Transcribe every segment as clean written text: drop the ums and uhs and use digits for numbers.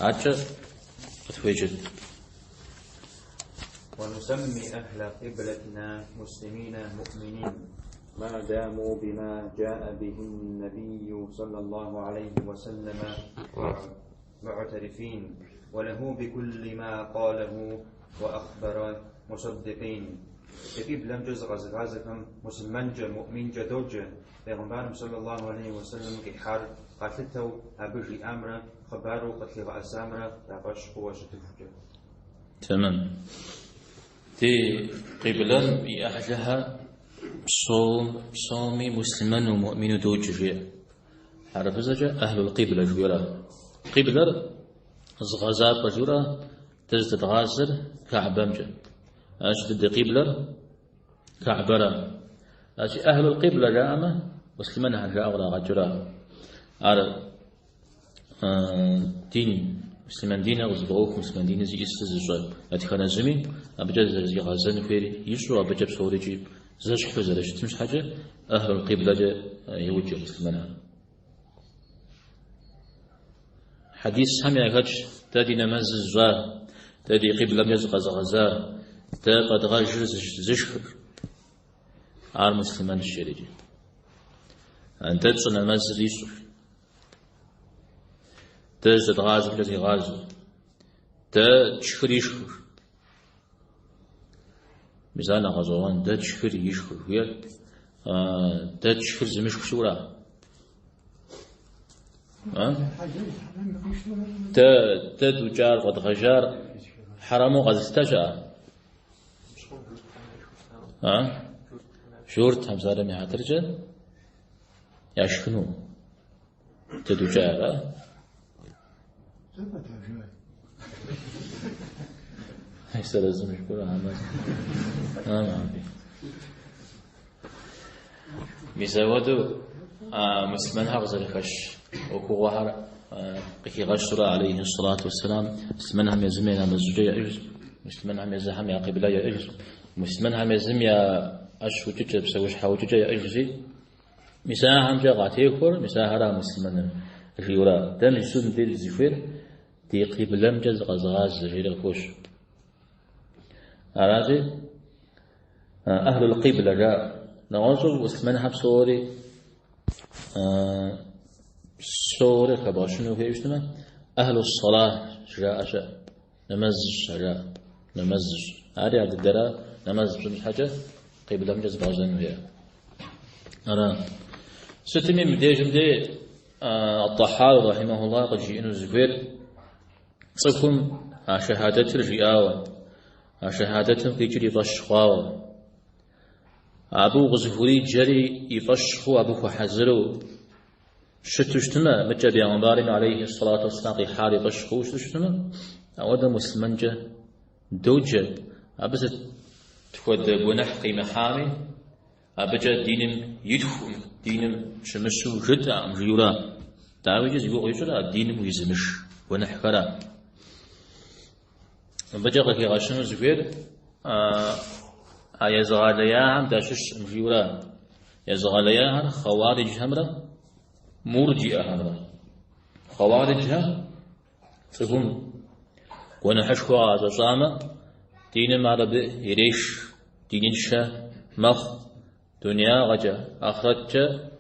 عجة توجد. ونسمي أهل قبلتنا مسلمين مؤمنين ما داموا بما جاء به النبي صلى الله عليه وسلم معترفين وله بكل ما قاله وأخبر مصدقين. قبلم جز غزغازكم مسلمان جا مؤمن جا دوجا پیغمبرم صلى الله عليه وسلم كي حار قاتلتو أبجي أمر خبارو قتل غأسامر دابش قوة شتفجا. تمام. دي قبلم يأهلها صومي مسلمان ومؤمن دوجا عرف زجا أهل القبلة جورا قبلة زغازات بجورا تزدد غازر كعبمجا أجد قبلة كعبرة أجي أهل القبلة جامة مسلمان هرجع ولا غجرا على دين مسلمان دين أغزبوك مسلمان دين زي استزجاج أتخنا زمي أبجد زي غازن فيري يسوع أبجد صوري جيب زج حفظ مش حاجة أهل القبلة يوجه مسلمان. حديث هم يعكش تدي نماز الزار تدي قبلة مزق زغزار تقد غاجر زشخر على مسلمان الشريجي أن تدسو نماز ريسوش تزد غازر الذي غازر تشخر يشخر ميزان غزوان تشخر يشخر ويا تشخر زمشخ شورا تدوجار قد غجار حرامو قد استجاء شورت همزارة مهاترجة يشخنو تدوجار هيسا لازم يشكرا عمال ميزاودو مسلمان هغزر خش وكوهر قكي غشرة عليه الصلاة والسلام مسلمان هم يزمينا مزجية إجز مسلمان هم يزهم يا قبلايا إجز مسلمان هم يزم يا أشو تجب سوش حاو تجي إجزي مساء هم جا غاتيكور مساء هرا مسلمان ريورا دم يسون دير زفير دي قبلام جز غزغاز غير الكوش أراجي أهل القبلة جاء نغزو مسلمان هم سوري سورة كباشنو في إجتماع أهل الصلاة جاء نمز جاء نمز هذه عند الدرا نمز بس حاجة قبل مجز بعضن ويا أنا ستمي مديجم دي الطحاوي رحمه الله قد جئنا الزبير صكم شهادة الرئاوة شهادة في جري بشخاوة أبو غزفوري جري يفشخو أبو فحزرو شتشتما مجد عمبارنا عليه الصلاة والسلام حالي بشخو شتشتما أودا مسلمان جا دوجة أبس تود بنح قيمة حامي أبجا دينم يدخو دينم شمسو جد أم ريولا دعوي يقول يجرا دينم ويزمش بنح كرا أبجا قكي غاشنو زفير يزغالياهم داشش ريولا يزغالياهم خوارج همرا مرجئة همرا خوارجها تقوم ونحشكوا على صامة دين معرب يريش دين شا مخ دنيا غجا آخرت جا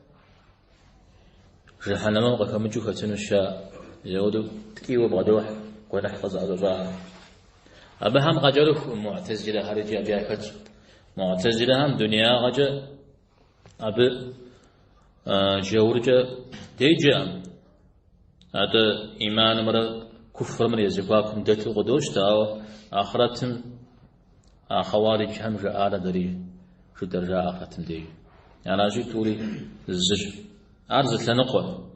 جهنم وقام جوكا تنشا يودو تكيو بغدوح ونحفظ على صامة أبهم غجلوك معتزلة هرجي أبياكت معتزلة هم دنيا غجا أب جورجا ديجام هذا إيمان مرة كفر مرة يزباكم دتل قدوش تاو آخرتهم خوارج هم جاء دري شو درجة آخرتهم دي يعني أجي تقولي الزج أرزت لنقوة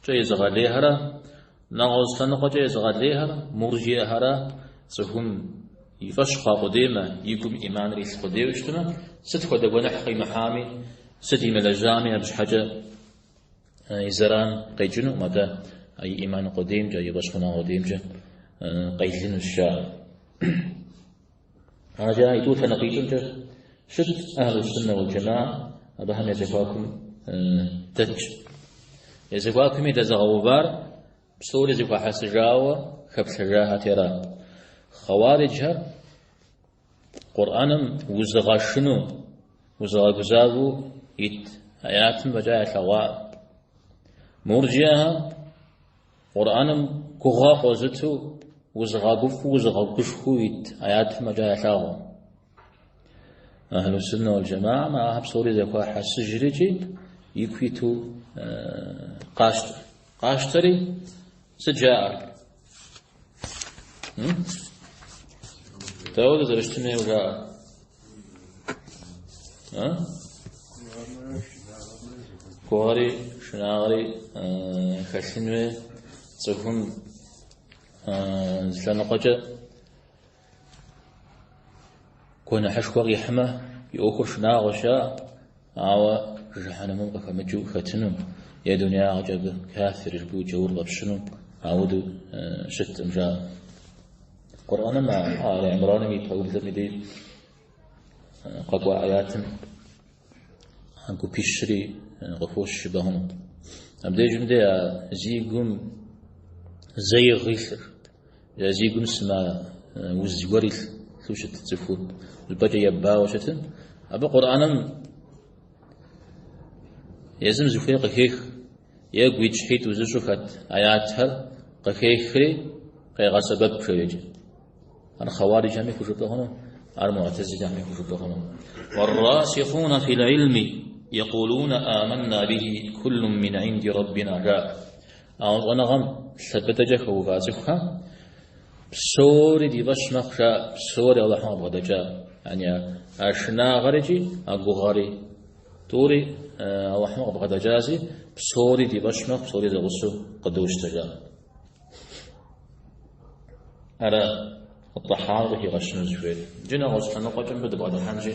جاي زغالي هرا نغوز لنقوة جاي زغالي هرا مرجئ هرا سهم يفشقا قديمة يقوم إيمان ريس قديوش تما ستخو دبونا حقي محامي ستي ملجامي أبش حاجة يزران قيجنو متى أي إيمان قديم جا يبشخنا قديم جا قيجنو الشاء أنا جاء يتوت فنقيتم جا شد أهل السنة والجماعة أبهم يزفاكم تج يزفاكم إذا زغوبار بسوري زي حس جاوة خبث جاها ترى خوارجها قرآن وزغاشنو وزغاغزاغو يت آيات بجاء ثواء مرجئها قرآن كغا قوزتو وزغاغفو وزغاغشخو يت آيات بجاء ثواء أهل السنة والجماعة ما بسوري زي حس جريجي يكويتو قاشتري سجاء تاود زرشتني وجاء كواري شناغري خشنوي تكون زلنقجة كون حشوغي حما يوكو شناغ شاء عوا رجحنا منقف مجو ختنم يا دنيا عجب كافر البو جور بشنو عودوا شت مجا قرآن مع آل عمران ميتقول ذمدي قطوة آيات عنكو بيشري غفوش شبههم أبدأ جمدي زيقم زي غيثر زيقم سما وزوريث ثوشت تفون البجا يبا وشتن أبا قرآن يزم زفير قخيخ يقوي تشحيت وزشوخت آياتها قخيخري قيغا سبب شويجي أنا خوارج هم يخرجوا لهم أنا معتزلة هم يخرجوا لهم والراسخون في العلم يقولون آمنا به كل من عند ربنا جاء أنا غم ثبت جه وفاسخها بسوري دي بشمخ شاء بسوري الله ما بغدا جاء يعني أشنا غريجي أقو غري توري الله ما بغدا جازي بسوري دي بشمخ بسوري دي غسو قدوش تجاه أرى الطحاوي هي غشنا زفير جنا غسنا نقجم بدأ بعد الحنجي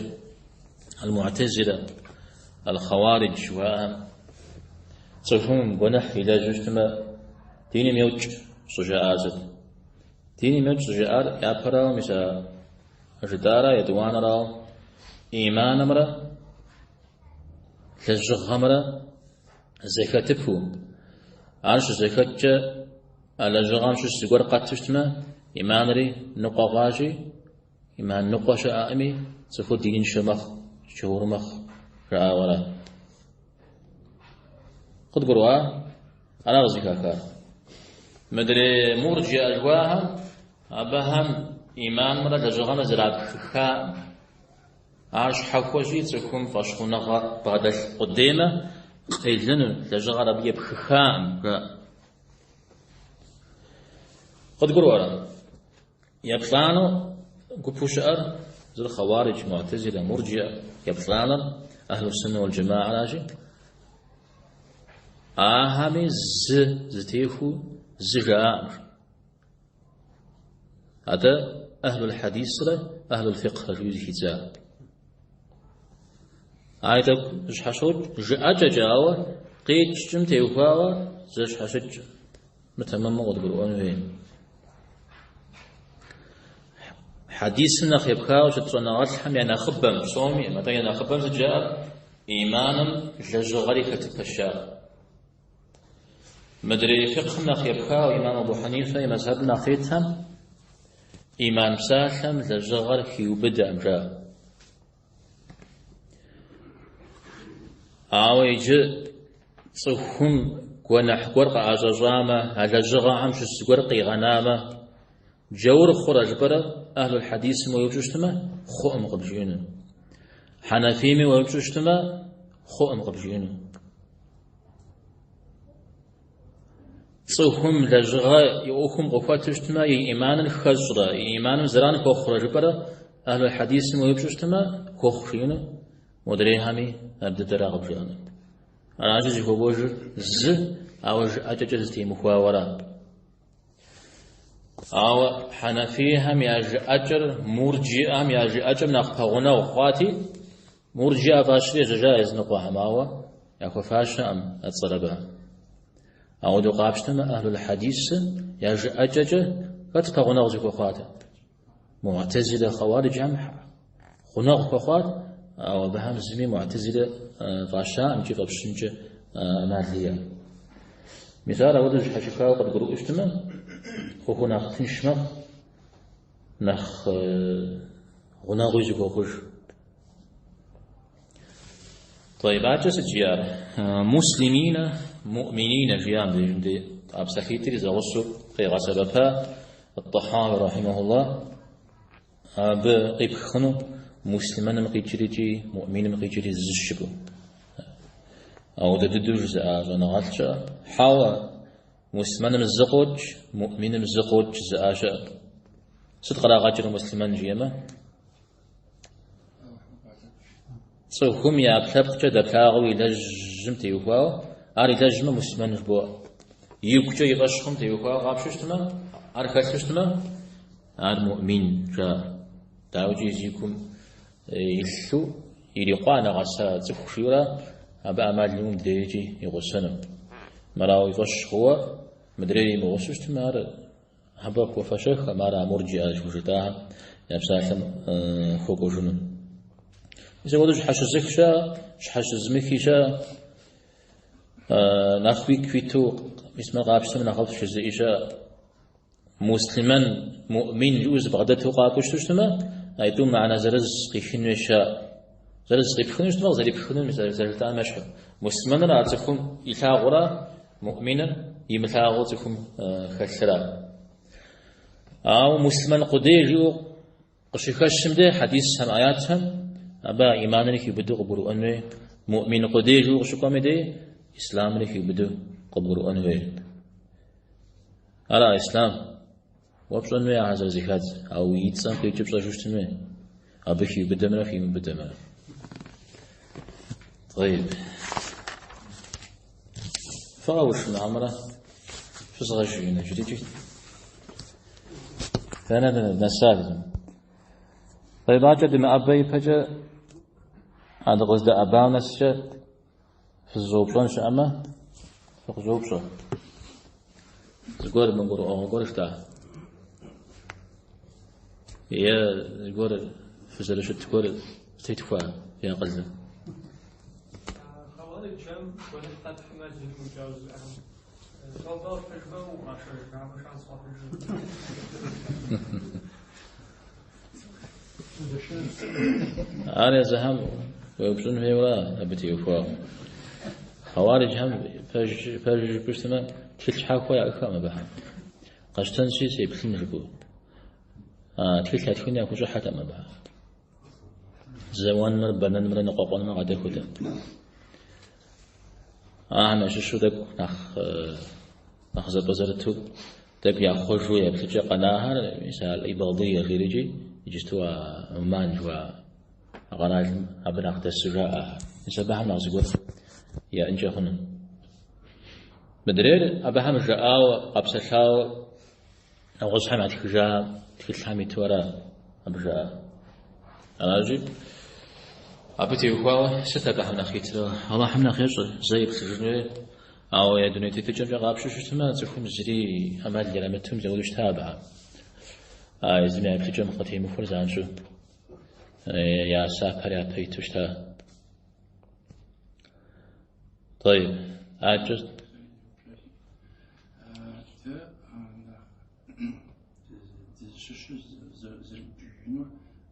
المعتزلة الخوارج وهم صفهم ونح إلى جشتما ديني ميوج صجاء آزد ديني ميوج صجاء يابراو مسا جدارا يدوان راو إيمان مرا لجغ مرا زكاة تفهم عارش زكاة جا على جغام شو سيقور قد تشتما إيمان ري نقا غاجي إيمان نقا شائمي سفو دين شمخ شهور مخ رأى ولا قد قروا أنا غزيكا كار مدري مرجع أجواها أبهم إيمان مرة لجغام زراد خاء عارش حفوشي تكون فاشخونا بعد قدامه قيلن لجغام ربي بخاء قد قروا يبطلانو قبوشأر زي الخوارج معتزلة مرجئة يبطلانو أهل السنة والجماعة ناجي آهامي زتيخو زجاء هذا أهل الحديث أهل الفقه رجوز هجاء آياتك جحشوج جاء جاوة قيد جم تيوفاوة زجحشج متمم قد وين حديثنا خيبكاو شترنا غلحم يعني خبم صومي متى يعني خبم زجاء إيمانا لجغري كتب الشارع مدري فقهنا خيبكاو إمام أبو حنيفة مذهبنا خيتهم إيمان سالم لجغر كيوبدأ مجاء آويج صفهم ونحقور قعجامة على جغا عمش السقرقي غنامة جور خرج برا أهل الحديث ما يوجشتما خؤم قبجينه حنفي ما يوجشتما خؤم قبجينه صوهم لجغا يوكم قفاتشتما إيمان خزرا إيمان زران كخرج برا أهل الحديث ما يوجشتما كخشينه مدري همي أبدا درا قبجانه أنا عاجز يفوج ز أو أججز تي مخاورة أو حنفي هم يجي أجر مرجئ هم يجي أجر نقطعنا وخاتي مرجئ فاشري جائز نقوى هماوة يأخذ فاشنا أم أتصربها أو دو قابشتما أهل الحديث يجي أجر فتقونا وزيكو خاتي معتزلة خوارج هم خناق خات أو بهم زمي معتزلة فاشا أم كيف أبشنج مالية مثال أود حشفاء قد قرؤ اجتماع هو ناخ تنشمخ ناخ غناغوز وخوش. طيب عجز الجيار مسلمين مؤمنين جيام بجمدي أبسخيتري زغسو في غسبها الطحاوي رحمه الله بقيب خنو مسلمان مقيجريجي مؤمن مقيجري زشبو أو تدوج زأنا غاتشا حاوى مسلمان مزقوج مؤمن مزقوج زأشا صدق راغاجر مسلمان جيما صوكم يا بلبقجا دبلاغوي لجم تيوكواو أري لجم مسلمان جبوا يوكجا يغشخم تيوكواو غابشوشتما أرخلشتما أر مؤمن جا داوجي زيكم يلو يريقوانا غسا تخشيرا أبا أمال اليوم ديجي يغسنا مراوي فش هو مدري مغسوش تمار هبق وفشخ مارا مرجع شوشتاها يبساثم خوكو جنون إذا قدوش حش زكشا حش زمكيشا نخويك فيتو اسم غابشتم نخوف زيشا مسلمان مؤمن جوز بغدته قاكوش تشتما أيتم معنا زرز قيشين وشا زرز قيشين وشتما زري قيشين زرتان مشهو مسلمان رأتكم إثاغرا مؤمنا يمثاغتكم خسرا أو مسلمان قديجو قشكشم ده حديث هم آياتهم أبا إيمانك يبدو قبرو أنه مؤمن قديجو قشكم ده إسلامك يبدو قبرو أنه على إسلام وابشون ويا عز زكاة أو يتصن في جبصة شوشتنوه أبكي بدمنا في من بدمنا. طيب فاوش من عمره شو صغير شو نجري فأنا نسال. طيب أجد ما أبي فجأة هذا قصد أباو نسجة في الزوبشون شو أما في الزوبشون زقور من قرآن قرش ده هي زقور في زلشة تقول تيتفا في قلبه. خوارج جم ولا فتح مسجد مجاز الأهم صدار فجبه وعشر عمش عن صاحب أنا زهم ويبصون في ولا أبتي وفا خوارج هم فج بسمة تلش حاكوا يا أخا ما بها قشتن شيء سيبسم جبو تلش هتكون يا كوجا حتى ما بها زوان مر بنن مر نقاقون ما قد خدا أنا شو دك نخ زبزرتو دك يا خوجو يا بتجي قناها مثال إباضية خارجي يجتوا عمان جوا غنال أبنا أخذ السجاء يسبح ناس يقول يا إنجا هنا مدرير أبهم جاء أبسطاو أغصح مع تكجا تكلحامي تورا أبجاء أنا أجيب أبتي وخوا ستبهم نخيتلو الله حمنا خير زي بسجنه أو يا دنيا تتجمع غابشو شو تما تكون زري أمال يلمتهم زودش تابعه زميل بتجمع قتيم مفرزان شو يا سافر يا بيتوشتا. طيب أجل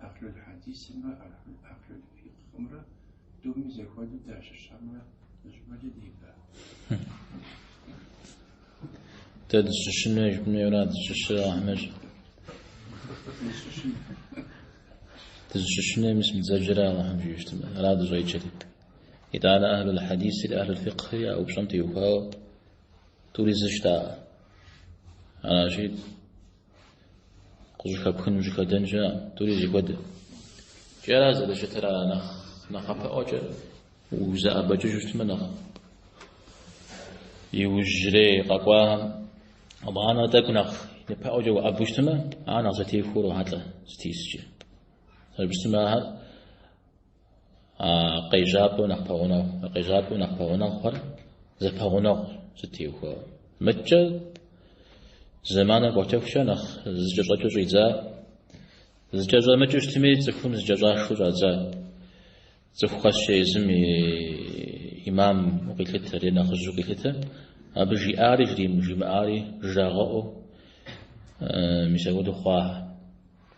أهل الحديث ما أهل الفقه دوم زخوادو داش الشامرة نجمع جديدة تدرس شنو يجبني يراد الشيء أحمد تدرس شنو مش متزجرة الله هم يجتمع هذا زي كذي إذا أنا أهل الحديث لأهل الفقه أو بشنتي وكاو توريز اشتا أنا شيء قصدك بكون مش كدنجا توريز يقد جراز إذا شترى نخاف أوجه وزا بجوج منه يوجري قاقوام أبانا تكنخ نبى أوجه وأبوشتما أنا زتي فورو هذا ستيسجي بسمها قيجاب ونخبونا قيجاب ونخبونا خر زفونا ستي فورو متجل زمانه قطعشة نخ زجاجة جيزة زجاجة ما تجتمع تكون زجاجة شو جازة زخخش زمي إمام وقيلته لنا خرج وقيلته أبجي آري جديم جي مآري جاغو مسعود خواه